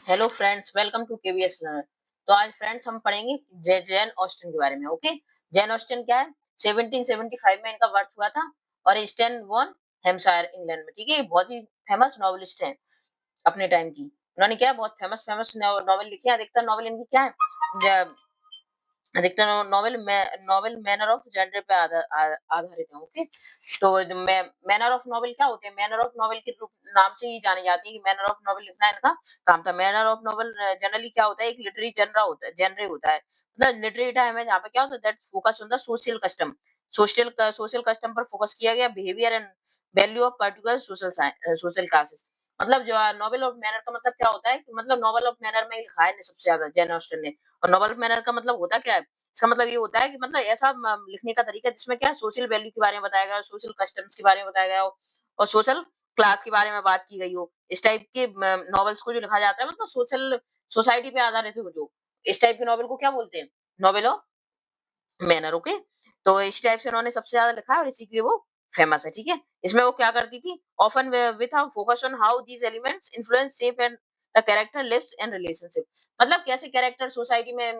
Hello friends, welcome to KVS learner. तो आज friends हम पढ़ेंगे जैन ऑस्टिन के बारे में। ओके, जैन ऑस्टिन क्या है? 1775 में इनका बर्थ हुआ था और स्टैन वॉन हैम्पशायर इंग्लैंड में। ठीक है, ये बहुत ही फेमस नॉवेलिस्ट हैं अपने टाइम की। उन्होंने क्या बहुत फेमस फेमस नॉवेल लिखी है। अधिकतर नॉवेल इनकी क्या है? अधिकतर नॉवेल मैनर ऑफ जेंडर पे आधारित है। ओके, तो मैनर ऑफ नॉवेल क्या होते हैं? मैनर ऑफ नॉवेल के रूप नाम से ही जाने जाती है कि मैनर ऑफ नॉवेल लिखना इनका काम था। मैनर ऑफ नॉवेल जनरली क्या होता है? एक लिटरेरी जनर होता है। मतलब लिटरेरी टाइम है जहाँ पे क्या होता है? That focus on the social custom. Social custom पर फोकस किया गया, behaviour and value of particular social classes. मतलब जो नॉवेल ऑफ मैनर का मतलब क्या होता है कि मतलब नॉवेल ऑफ मैनर में लिखा है सबसे ज्यादा जैन ऑस्टन ने। और नॉवेल ऑफ मैनर का मतलब होता क्या है? इसका मतलब ये होता है कि मतलब ऐसा लिखने का तरीका जिसमें क्या सोशल वैल्यू के बारे में बताया गया हो, सोशल कस्टम्स के बारे में बताया गया हो और सोशल क्लास के बारे में बात की गई हो। इस टाइप के नॉवेल्स को जो लिखा जाता है मतलब सोशल सोसाइटी पे आधारित हो, जो इस टाइप के नॉवेल को क्या बोलते हैं? Novel of manner. ओके, तो इस टाइप से उन्होंने सबसे ज्यादा लिखा है और इसी के लिए वो फेमस है। ठीक है, इसमें वो क्या करती थी? Often with a focus on how these elements influence shape and the character lives and relationship. मतलब कैसे कैरेक्टर सोसाइटी में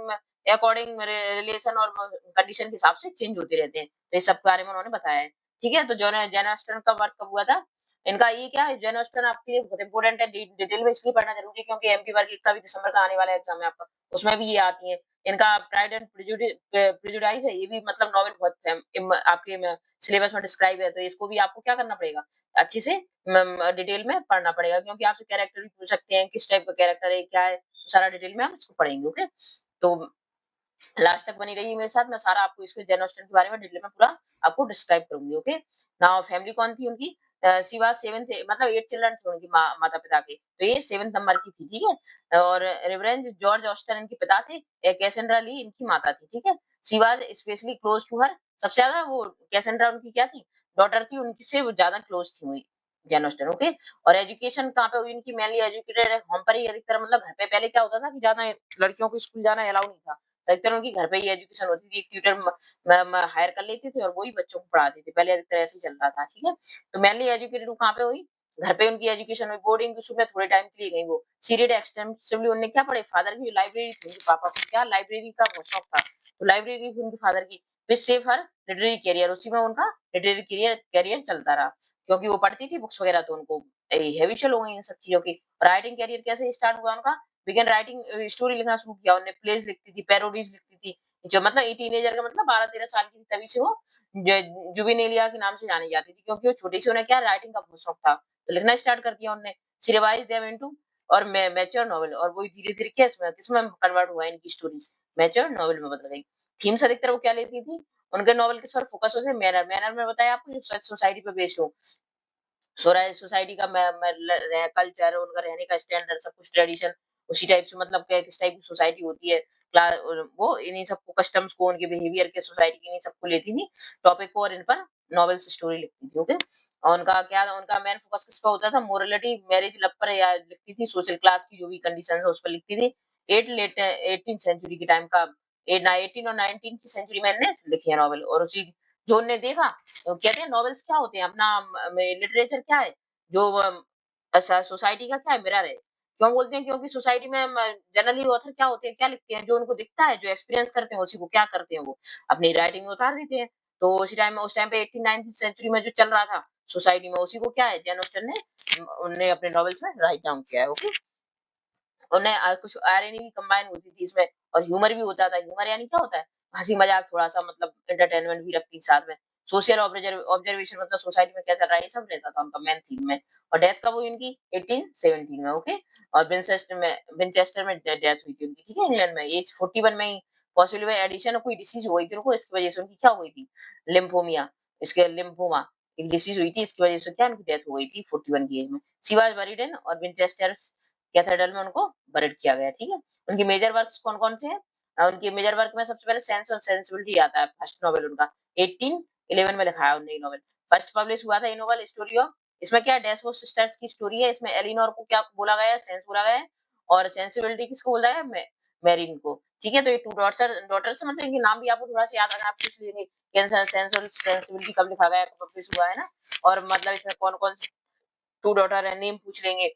अकॉर्डिंग रिलेशन और कंडीशन के हिसाब से चेंज होते रहते हैं। तो इस सब के बारे में उन्होंने बताया है। ठीक है, तो जॉन जैन ऑस्टन का बर्थ कब हुआ था? इनका ये क्या है? जैन ऑस्टन आपके लिए बहुत इंपॉर्टेंट है, डिटेल में इसलिए पढ़ना जरूरी है क्योंकि एमपी वर्ग का भी दिसंबर का आने वाला एग्जाम है आपका, उसमें भी ये आती है। इनका प्राइड एंड प्रेजुडिस है, ये भी मतलब नॉवेल बहुत आपके सिलेबस में डिस्क्राइब है, तो इसको भी आपको क्या करना पड़ेगा? अच्छे से डिटेल में पढ़ना पड़ेगा क्योंकि आपसे कैरेक्टर भी पूछ सकते हैं, किस टाइप का कैरेक्टर है, क्या है, सारा डिटेल में हम इसको पढ़ेंगे। ओके, तो लास्ट तक बनी रहिए मेरे साथ, मैं सारा आपको इसमें जेन ऑस्टन के बारे में डिटेल में पूरा आपको डिस्क्राइब करूंगी। ओके, नाउ फैमिली कौन थी उनकी? शी वाज सेवेंथ, मतलब 8 चिल्ड्रन थे उनकी माता पिता के, तो ये 7th नंबर की थी। ठीक है, और रेवरेंड जॉर्ज ऑस्टन इनके पिता थे, कैसेंड्रा ली इनकी माता थी। ठीक है, she was specially close to her, सबसे ज्यादा वो कैसेंड्रा उनकी क्या थी? डॉटर थी, उनकी से वो ज्यादा क्लोज थी हुई जेन ऑस्टन। ओके, और एजुकेशन कहाँ पे हुई इनकी? मेनली एजुकेटेड होम पर ही अधिकतर, मतलब घर पे पहले क्या होता था कि ज्यादा लड़कियों को स्कूल जाना अलाउ नहीं था, अधिकतर उनकी घर पे ही एजुकेशन होती थी। एक ट्यूटर हायर कर लेते थे और वही बच्चों को पढ़ाते थे, पहले अधिकतर ऐसे ही चलता था। ठीक है, तो मेनली एजुकेटेड वो कहाँ पे हुई? घर पे उनकी एजुकेशन हुई। बोर्डिंग स्कूल में थोड़े टाइम के लिए गई वो। सीरियड एक्सटेंसिवली उन्होंने क्या पढ़े? फादर की लाइब्रेरी थी, उनके पापा को क्या लाइब्रेरी का बहुत शौक था, तो लाइब्रेरी थी उनके फादर की। फिर सेफ हर लिटरेरी कैरियर, उसी में उनका लिटरेरी कैरियर कैरियर चलता रहा क्योंकि वो पढ़ती थी बुक्स वगैरह, तो उनको हैबिचुअल हो गई इन सब चीजों की। राइटिंग कैरियर कैसे स्टार्ट हुआ उनका? बिगन राइटिंग, स्टोरी लिखना शुरू किया उन्होंने, प्लेस लिखती थी, पैरोडीज लिखती थी। जो मतलब ये टीनेजर का मतलब 12-13 साल की थी, तभी से वो जुबिनेलिया के नाम से जानी जाती थी क्योंकि वो छोटी सी उन्हें क्या राइटिंग का बहुत शौक था, तो लिखना स्टार्ट कर दिया उन्होंने। शी रिवाइज्ड देम इनटू और मैच्योर नॉवेल, और वो धीरे-धीरे किसमें किसमें कन्वर्ट हुआ इनकी स्टोरीज? मैच्योर नॉवेल में बदल गई। थीम्स अधिकतर वो क्या लेती थी? उनके नॉवेल किस पर फोकस होते? मैनर। मैनर में बताया आपको, जो सोसाइटी पे बेस्ड हो, सोसाइटी का कल्चर, उनका रहने का स्टैंडर्ड, सब कुछ ट्रेडिशन उसी टाइप से, मतलब किस टाइप की सोसाइटी होती है, वो इन्हीं सबको कस्टम्स को, उनके बिहेवियर के, सोसाइटी के इन्हीं सबको लेती थी टॉपिक को और इन पर नॉवेल्स स्टोरी लिखती थी। ओके, और उनका मेन फोकस किस पर होता था? मोरलिटी, मैरिज, लव पर या लिखती थी, सोशल क्लास की जो भी कंडीशन है उस पर लिखती थी। एट लेट 18th सेंचुरी के टाइम का, 18 और 19 की सेंचुरी में इन्होंने लिखे हैं नॉवेल, और उसी जो उन्होंने देखा, तो कहते हैं नॉवेल्स क्या होते हैं अपना, लिटरेचर क्या है? जो सोसाइटी का क्या है? मिरर है। क्यों बोलते हैं? क्योंकि सोसाइटी में जनरली ऑथर क्या होते हैं, क्या लिखते हैं? जो उनको दिखता है, जो एक्सपीरियंस करते हैं, उसी को क्या करते हैं वो अपनी राइटिंग में उतार देते हैं। तो उस टाइम पे 18th 19th सेंचुरी में जो चल रहा था सोसाइटी में, उसी को क्या है जैन ऑस्टन ने उनने अपने नॉवेल्स में राइट डाउन किया है। ओके, उन्हें कुछ आयरनी भी कंबाइन होती थी इसमें, और ह्यूमर भी होता था। ह्यूमर यानी क्या होता है? हंसी मजाक, थोड़ा सा मतलब एंटरटेनमेंट भी रखती थी साथ में। सोशल ऑब्जर्वेशन, मतलब सोसाइटी में क्या चल रहा है, ये सब रहता था उनका मेन थीम में। और डेथ कब हुई उनकी? 1817 में। ओके, और विंचेस्टर में डेथ हुई थी उनकी। ठीक है, इंग्लैंड में एज 41 में ही, पॉसिबली बाय एडिशन कोई डिसीज हो गई थी उनको, इसकी वजह से उनकी क्या हो गई थी? लिम्फोमिया, इसके लिम्फोमा एक डिसीज हुई थी, इसकी वजह से क्या उनकी डेथ हो गई थी 41 की एज में। शी वाज बरीड इन और विंचेस्टर कैथेड्रल में उनको बरीड किया गया। ठीक है, उनकी मेजर वर्क्स कौन-कौन से हैं? उनके मेजर वर्क में सबसे पहले सेंस और सेंसिबिलिटी आता है, फर्स्ट नॉवेल उनका 1811 में लिखा है उन्होंने ये नॉवेल। फर्स्ट पब्लिश हुआ था ये नॉवेल, स्टोरी ऑफ, इसमें क्या डैशबोर्ड सिस्टर्स की स्टोरी है। इसमें एलिनोर को क्या बोला गया है? सेंस बोला गया है, और सेंसिबिलिटी किसको बोला है? मैरीन को। ठीक है, तो ये टू डॉटर्स मतलब इनके नाम भी आपको थोड़ा सा याद रखना, आप पूछ लेंगे कैंसर सेंस और सेंसिबिलिटी कब लिखा गया है, कब पब्लिश हुआ है ना, और मतलब इसमें कौन-कौन टू डॉटर है, नेम पूछ लेंगे।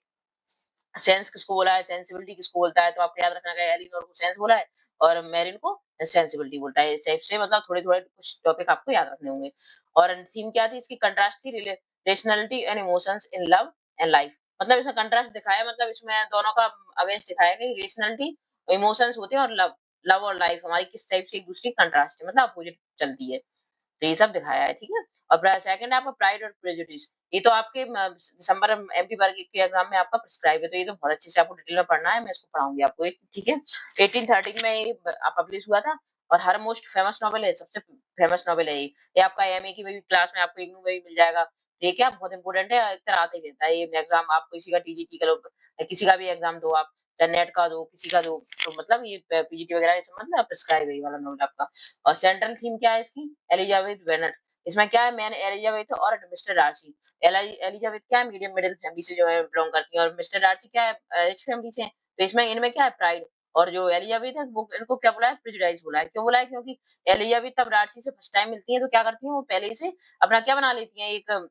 सेंस किसको बोला है, सेंसिबिलिटी किसको बोलता है, तो आपको याद रखना है एलिनोर को सेंस बोला है और मेरिन को सेंसिबिलिटी बोलता है। इस टाइप से मतलब थोड़े-थोड़े कुछ टॉपिक आपको याद रखने होंगे। और थीम क्या थी इसकी, कंट्रास्ट थी rationality and emotions in love and life. मतलब इसमें कंट्रास्ट दिखाया, मतलब इसमें दोनों का अगेंस्ट दिखाया कि रेशनैलिटी, इमोशंस होते हैं और लव, लव और लाइफ हमारी किस टाइप से एक-दूसरे की कंट्रास्ट है, मतलब अपोजिट चलती है। तो ये सब दिखाया है, ठीक है? और सेकंड है आपका प्राइड और प्रेजुडिस। ये तो आपके दिसंबर एमपी वर्ग के एग्जाम में आपका प्रिस्क्राइब है, तो ये तो बहुत अच्छे से आपको डिटेल में पढ़ना है, मैं इसको पढ़ाऊंगी आपको, ठीक है? 1813 में ये पब्लिश हुआ था और हर मोस्ट फेमस नॉवेल है, सबसे फेमस नॉवेल है ये आपका एमए की में भी क्लास में आपको इग्नू में भी मिल जाएगा। ये क्या बहुत इंपॉर्टेंट है, अक्सर आता ही रहता है ये एग्जाम, आप किसी का टीजीटी का लो, किसी का भी एग्जाम दो आप, चाहे नेट का दो, किसी का दो, तो मतलब ये पीजीटी वगैरह ये सब मतलब प्रिस्क्राइब है ये वाला नॉवेल आपका। और सेंट्रल थीम क्या है इसकी, एलिजाबेथ बेनेट। इसमें क्या है, मैन एलिजाबेथ और मिस्टर डार्सी। एलिजाबेथ क्या है, मीडियम मिडिल फैमिली से जो है बिलोंग करती है, और मिस्टर डार्सी क्या है, रिच फैमिली से है। तो इसमें इनमें क्या है, प्राइड। और जो एलिजाबेथ है वो इनको क्या बोला है, प्रेजुडाइज बोला है। क्यों बोला है, क्योंकि एलिजाबेथ तब डार्सी से फर्स्ट टाइम मिलती है तो क्या करती है, वो पहले से अपना क्या बना लेती है, एक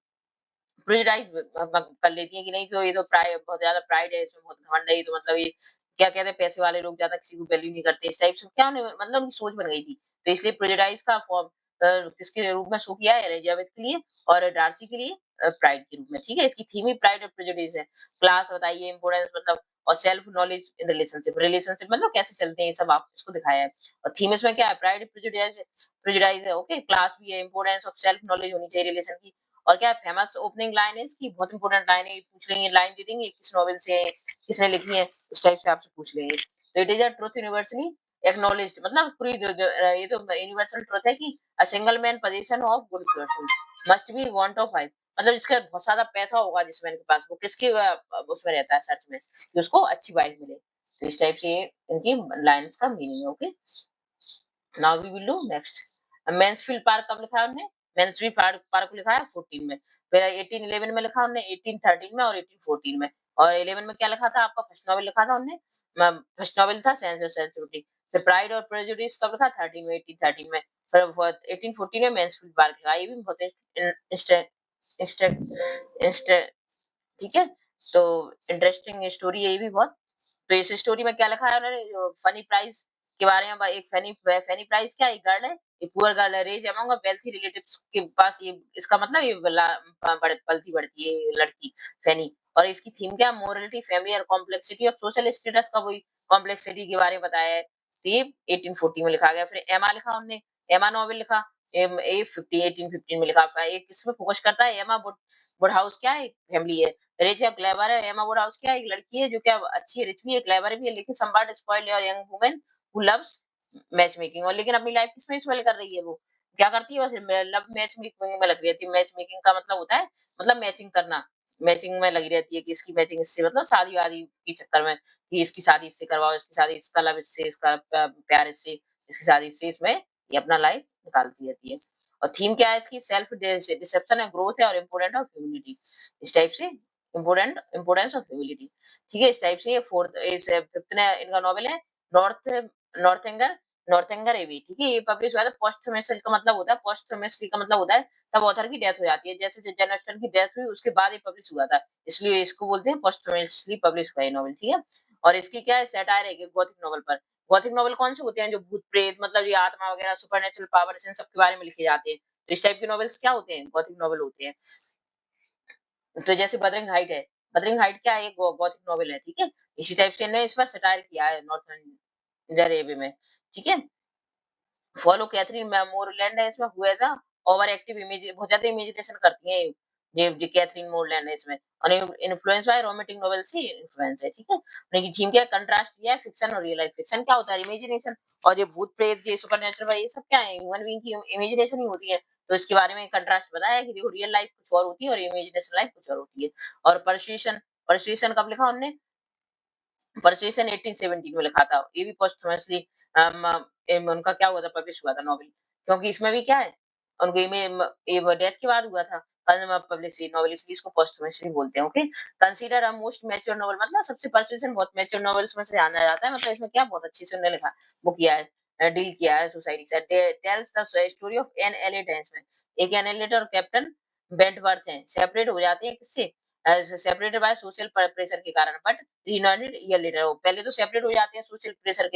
प्रेजुडाइज कर लेती है कि नहीं, तो ये तो प्राइड, बहुत ज्यादा प्राइड है इसमें, बहुत घमंड है, ये तो मतलब ये क्या कहते हैं, पैसे वाले लोग ज्यादा किसी को वैल्यू नहीं करते, इस टाइप से क्या मतलब उनकी सोच बन गई थी। तो इसलिए प्रेजुडाइज का फॉर्म किसके रूप में शो किया है, एलिजाबेथ के लिए और डार्सी के लिए प्राइड के रूप में, ठीक है? इसकी थीम ही प्राइड और प्रेजुडिस है। क्लास बताइए, इंपोर्टेंस मतलब, और self knowledge in relationship, relationship मतलब कैसे चलते हैं, ये सब आप इसको दिखाया है। और थीम इसमें क्या है, प्राइड प्रेजुडिस, प्रेजुडाइज है, ओके? क्लास भी है, इंपोर्टेंस ऑफ सेल्फ नॉलेज होनी चाहिए रिलेशन की। और क्या फेमस ओपनिंग लाइन है इसकी, बहुत इंपॉर्टेंट लाइन है, पूछ लेंगे, लाइन दे देंगे किस नॉवेल से है, किसने लिखी है, इस टाइप से आपसे पूछ लेंगे। तो it is a truth universally acknowledged, मतलब पूरी ये तो यूनिवर्सल ट्रुथ है कि a single man position of good person must be want of wife. मतलब इसका बहुत ज्यादा पैसा होगा जिस मैन के पास, वो किसके उसमें रहता है, सर्च में, कि उसको अच्छी वाइफ मिले। तो इस टाइप से इनकी लाइंस का मीनिंग है, okay? Now we will do next. Mansfield Park कब लिखा है हमने, मैंसफील्ड पार्क पार्क को लिखा है 14 में, फिर 1811 में लिखा हमने, 1813 में और 1814 में। और 11 में क्या लिखा था आपका, फर्स्ट नॉवेल लिखा था हमने, फर्स्ट नॉवेल था सेंस और सेंसिटिविटी। फिर प्राइड और प्रेजुडिस कब लिखा, 13 में, 1813 में। फिर 1814 में मैंसफील्ड पार्क लिखा, ये भी बहुत इंस्टेंट इंस्टेंट, ठीक है? तो इंटरेस्टिंग स्टोरी है ये भी बहुत। तो इस स्टोरी में क्या लिखा है उन्होंने, जो फनी प्राइस के बारे में, एक फनी फनी प्राइस क्या, एक गर्ल है, एक पुअर गर्ल है, रेज अमंग वेल्थी रिलेटिव्स के पास, ये इसका मतलब ये पलती बढ़ती है ये लड़की फैनी। और इसकी थीम क्या, मोरलिटी, फैमिली और कॉम्प्लेक्सिटी ऑफ सोशल स्टेटस का वही कॉम्प्लेक्सिटी के बारे में बताया है। तो ये 1840 में लिखा गया। फिर एमा लिखा हमने, एमा नॉवेल लिखा, एम ए 50 1815 में लिखा। एक किसमें फोकस करता है, एमा वुड हाउस क्या है, फैमिली है। रिच है, क्लेवर है, एमा वुडहाउस क्या है, एक लड़की है जो क्या अच्छी है, रिच भी है, क्लेवर भी है, लेकिन समवॉट स्पॉइल्ड और young woman who loves match making. और लेकिन अपनी लाइफ किसमें स्पेल कर रही है, वो क्या करती है, बस लव मैच मेकिंग में लगी रहती है। मैच मेकिंग का मतलब होता है, मतलब मैचिंग करना, मैचिंग में लगी रहती है कि इसकी मैचिंग इससे, मतलब शादी वादी के चक्कर में, कि इसकी शादी इससे करवाओ, इसकी शादी, इसका लव इससे, इसका प्यार इससे, इसकी शादी इससे, इसमें ये अपना लाइफ निकालती रहती है। और थीम क्या है इसकी, सेल्फ डिसेप्शन है, ग्रोथ है और इम्पोर्टेंट ऑफ ह्यूमिलिटी, इस टाइप से इम्पोर्टेंस ऑफ ह्यूमिलिटी, ठीक है? इस टाइप से ये फोर्थ, इस फिफ्थ ने इनका नॉवेल है नॉर्थ नॉर्थएंगर नॉर्थएंगर एवी, ठीक है? ये पब्लिश हुआ था पोस्टमेस्टली, का मतलब होता है पोस्टमेस्टली, का मतलब होता है तब ऑथर की डेथ हो जाती है, जैसे जन ऑस्टन की डेथ हुई उसके बाद ये पब्लिश हुआ था, इसलिए इसको बोलते हैं पोस्टमेस्टली पब्लिश हुआ ये नॉवेल, ठीक है? और इसकी क्या है, सैटायर है गॉथिक नॉवेल पर। गॉथिक नॉवेल कौन से होते हैं, जो भूत प्रेत, मतलब ये आत्मा वगैरह, सुपरनेचुरल पावर्स, इन सब के बारे में लिखे जाते हैं। तो इस टाइप के नॉवेल्स क्या होते हैं, गॉथिक नॉवेल होते हैं। तो जैसे बदरिंग हाइट है, बदरिंग हाइट क्या है, एक गॉथिक नॉवेल है, ठीक है? इसी टाइप से इन्होंने इस पर सटायर किया है नॉर्थन एबी में, ठीक है? फॉलो कैथरीन मोरलैंड है इसमें, who has a over active image, बहुत ज्यादा इमेजिनेशन करती है ये कैथरीन मोरलैंड है इसमें, और इन्फ्लुएंस बाय रोमांटिक नॉवेल से इन्फ्लुएंस है, ठीक है? लेकिन थीम क्या कंट्रास्ट किया है, फिक्शन और रियल लाइफ। फिक्शन क्या होता है, इमेजिनेशन, और ये भूत प्रेत, ये सुपरनेचुरल, ये सब क्या है, ह्यूमन बीइंग की इमेजिनेशन ही होती है। तो इसके बारे में कंट्रास्ट बताया है कि देखो रियल लाइफ कुछ और होती है और इमेजिनेशन लाइफ कुछ और होती है। और पर्सुएशन, पर्सुएशन कब लिखा हमने, परसुएशन 1817 में लिखा था। ये भी पोस्टमसली उनका क्या हुआ था, पब्लिश हुआ था नॉवेल, क्योंकि इसमें भी क्या है, उनको ये डेथ के बाद हुआ था पब्लिश नॉवेल, इसलिए इसको पोस्टमसली बोलते हैं, okay? Consider a most mature novel, मतलब सबसे परसुएशन बहुत मैच्योर नॉवेल्स में से जाना जाता है, मतलब इसमें क्या बहुत अच्छे से उन्होंने लिखा, वो किया है, डील किया है सोसाइटी से। Tells the story of an elite है इसमें, एक एन एलिट और कैप्टन बेंटवर्थ हैं, सेपरेट हो जाते हैं किससे, सेपरेटेड बाय सोशल प्रेशर के कारण, बट रीयूनाइटेड ईयर लेटर। पहले तो सेपरेट हो जाते हैं सोशल प्रेशर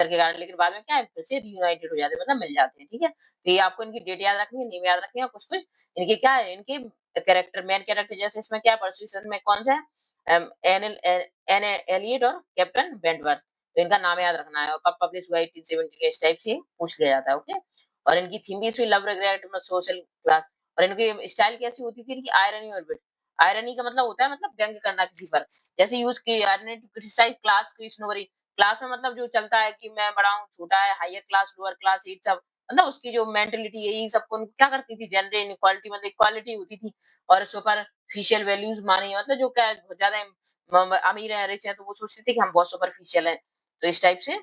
के कारण, लेकिन बाद में क्या है, फिर से रीयूनाइटेड हो जाते हैं, मतलब मिल जाते हैं। ठीक है, तो ये आपको इनकी डेट याद रखनी है, नेम याद रखनी है, कुछ कुछ इनके क्या है, इनके कैरेक्टर, मेन कैरेक्टर, जैसे इसमें क्या है, परसुएशन में कौन सा है, एन एलियट और कैप्टन बेंटवर्थ। तो इनका नाम याद रखना है, और पब्लिश हुआ 1870, इस टाइप से पूछ लिया जाता है। ओके, और इनकी थीम भी इसमें लव, रिग्रेट, सोशल क्लास। और इनकी स्टाइल कैसी होती थी, इनकी आयरनी और विट। आयरनी का मतलब होता है, मतलब व्यंग करना किसी पर, जैसे यूज की आयरनी टू क्रिटिसाइज क्लास की स्नोबरी। क्लास में मतलब जो चलता है कि मैं बड़ा हूँ, छोटा है, हायर क्लास, लोअर क्लास, ये सब, मतलब उसकी जो मेंटेलिटी है, यही सबको क्या करती थी, जेंडर इनइक्वालिटी, मतलब इक्वालिटी होती थी, और सुपरफिशियल वैल्यूज मानी, मतलब जो क्या है, बहुत ज्यादा अमीर है, रिच है, तो वो सोचते थे कि हम बहुत सुपरफिशियल हैं। तो इस टाइप से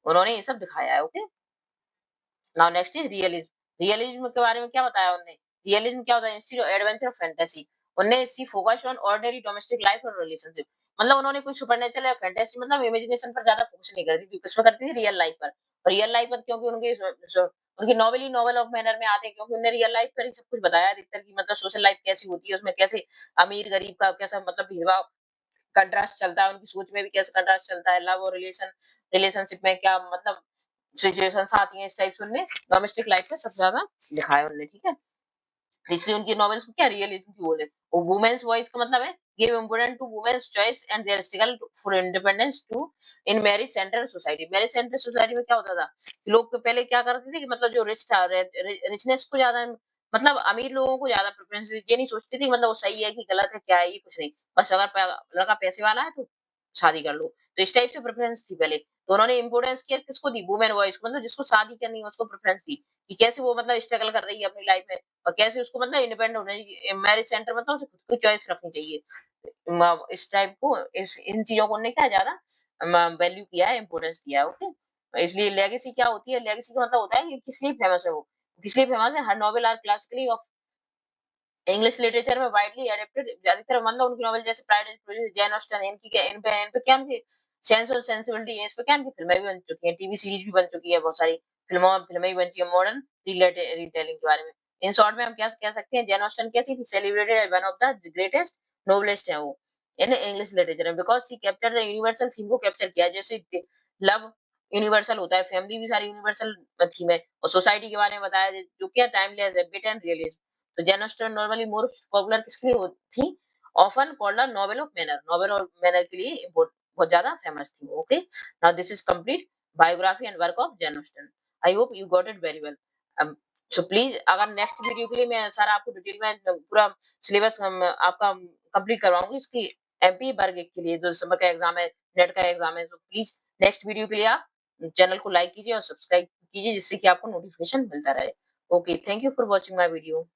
उन्होंने ये सब दिखाया है। Okay, now next is realism. Realism के बारे में क्या बताया उन्होंने? रियलिज्म क्या होता है? Instead of adventure of fantasy. उन्होंने she focused on ordinary domestic life और रिलेशनशिप। मतलब उन्होंने कोई सुपरनेचुरल या फैंटेसी, मतलब इमेजिनेशन पर ज्यादा फोकस नहीं करती थी, किस पर करती थी, रियल लाइफ पर। और रियल लाइफ पर क्योंकि उनकी novel he novel of manner में आते हैं, क्योंकि उन्होंने रियल लाइफ पर ही सब कुछ बताया अधिकतर की, मतलब सोशल लाइफ कैसी होती है, उसमें कैसे अमीर गरीब का कैसा मतलब भेदभाव, कंट्रास्ट चलता है, उनकी सोच में भी कैसे कंट्रास्ट चलता है, लव और रिलेशनशिप में क्या मतलब सिचुएशंस आती हैं, इस टाइप से उन्होंने डोमेस्टिक लाइफ में सबसे ज्यादा दिखाया उन्होंने। ठीक है, इसलिए उनकी नॉवेल्स को क्या रियलिज्म की बोले। वुमेन्स वॉइस का मतलब है give importance to women's choice and their struggle for independence to in marriage centre society. Marriage centre society में क्या होता था, लोग तो पहले क्या करते थे कि मतलब जो रिच था, रिचनेस को ज्यादा, मतलब अमीर लोगों को ज्यादा प्रेफरेंस, ये नहीं सोचते थे कि मतलब वो सही है कि गलत है, क्या है, ये कुछ नहीं, बस अगर लड़का पैसे वाला है तो शादी कर लो। तो इस टाइप से प्रेफरेंस थी पहले, तो उन्होंने इंपोर्टेंस किया किसको दी, वुमेन वॉइस को, मतलब जिसको शादी करनी है उसको प्रेफरेंस दी, कि कैसे वो मतलब स्ट्रगल कर रही है अपनी लाइफ में, और कैसे उसको मतलब इंडिपेंडेंट होना चाहिए। मैरिज सेंटर मतलब उसे खुद की चॉइस रखनी चाहिए। इस टाइप को, इस इन चीजों को उन्होंने क्या ज्यादा वैल्यू किया है, इंपोर्टेंस दिया है। ओके, इसलिए लेगेसी क्या होती है, लेगेसी का मतलब होता है कि किस लिए फेमस है वो, किस लिए फेमस है। हर novel or classically of English literature में वाइडली एडेप्टेड, ज्यादातर मतलब उनकी नॉवेल जैसे pride and prejudice, Jane Austen, इन पे क्या इनकी सेंस और सेंसिबिलिटी है, इस पे क्या इनकी फिल्में भी बन चुकी हैं, टीवी सीरीज भी बन चुकी है, बहुत सारी फिल्में भी बन चुकी है मॉडर्न रिटेलिंग के बारे में। इन शॉर्ट में हम क्या कह सकते हैं, जैन ऑस्टन कैसी थी, celebrated as one of the greatest novelist है वो इन इंग्लिश लिटरेचर में, because she capture the universal theme को कैप्चर किया है। जैसे लव यूनिवर्सल होता है, फैमिली भी सारी यूनिवर्सल थीम है, और सोसाइटी के बारे में बताया जो क्या टाइमलेस है, बिट एंड रियलिस्ट। तो Jane Austen normally more popular किसके लिए थी, often called a novel of manner, novel और मैनर के लिए बहुत ज्यादा फेमस थी। Okay, now this is complete biography and work of Jane Austen. I hope you got it very well. So please, अगर नेक्स्ट वीडियो के लिए मैं सारा आपको डिटेल में पूरा सिलेबस आपका कंप्लीट करवाऊंगी इसकी, एमपी वर्ग के लिए जो दिसंबर का एग्जाम है, नेट का एग्जाम है। तो प्लीज नेक्स्ट वीडियो के लिए आप चैनल को लाइक कीजिए और सब्सक्राइब कीजिए, जिससे कि आपको नोटिफिकेशन मिलता रहे। Okay, thank you for watching my video.